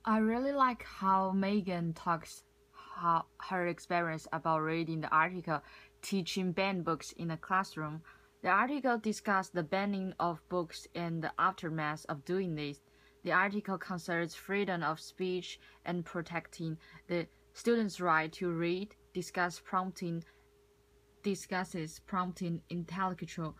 I really like how Megan talks her experience about reading the article Teaching Banned Books in a Classroom. The article discussed the banning of books and the aftermath of doing this. The article concerns freedom of speech and protecting the students' right to read, discusses prompting intellectual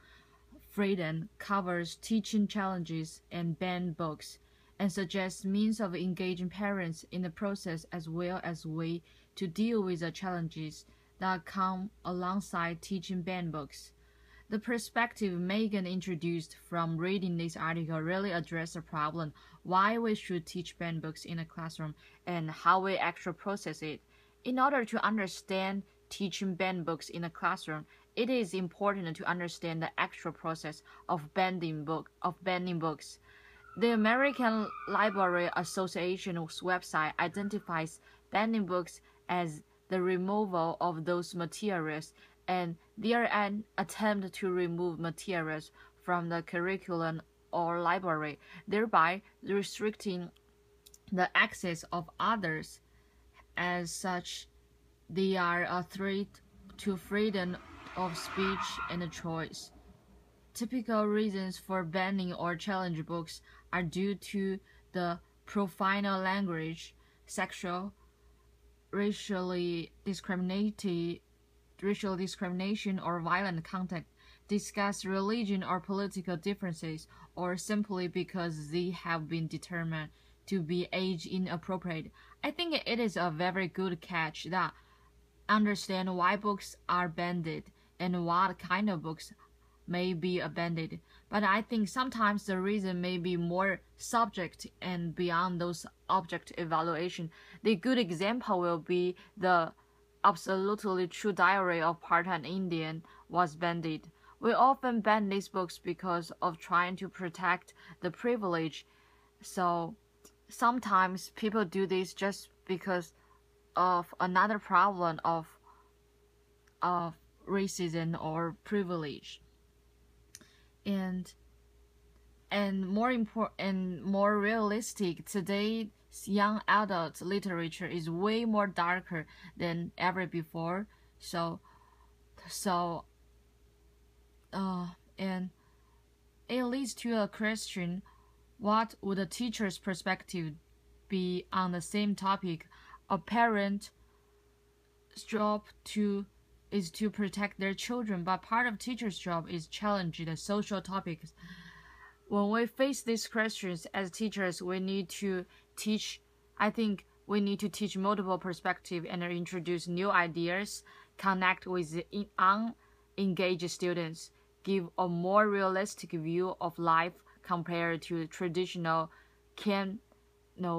freedom, covers teaching challenges and banned books, and suggests means of engaging parents in the process as well as way to deal with the challenges that come alongside teaching banned books. The perspective Megan introduced from reading this article really addressed the problem why we should teach banned books in a classroom and how we actually process it. In order to understand teaching banned books in a classroom, it is important to understand the actual process of banning books. The American Library Association's website identifies banning books as the removal of those materials, and they are an attempt to remove materials from the curriculum or library, thereby restricting the access of others. As such, they are a threat to freedom of speech and choice. Typical reasons for banning or challenge books are due to the profane language, sexual, racially discrimination or violent content, discuss religion or political differences, or simply because they have been determined to be age inappropriate. I think it is a very good catch that understand why books are banned and what kind of books may be abandoned, but I think sometimes the reason may be more subject and beyond those object evaluation. The good example will be the absolutely true diary of part-time Indian was banned. We often ban these books because of trying to protect the privilege. So sometimes people do this just because of another problem of racism or privilege. And more realistic, today's young adult literature is way more darker than ever before. So and it leads to a question: what would a teacher's perspective be on the same topic? A parent's job is to protect their children, but part of teacher's job is challenge the social topics. When we face these questions as teachers, we need to teach. I think we need to teach multiple perspectives and introduce new ideas, connect with the unengaged students, give a more realistic view of life compared to traditional canon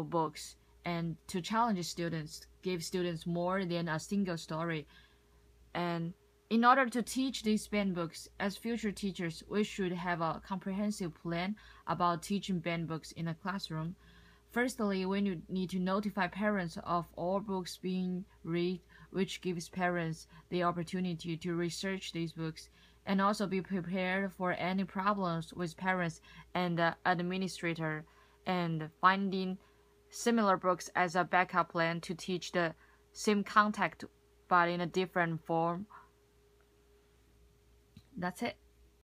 books, and to challenge students, give students more than a single story. And in order to teach these banned books, as future teachers, we should have a comprehensive plan about teaching banned books in a classroom. Firstly, we need to notify parents of all books being read, which gives parents the opportunity to research these books, and also be prepared for any problems with parents and the administrator, and finding similar books as a backup plan to teach the same content but in a different form. That's it.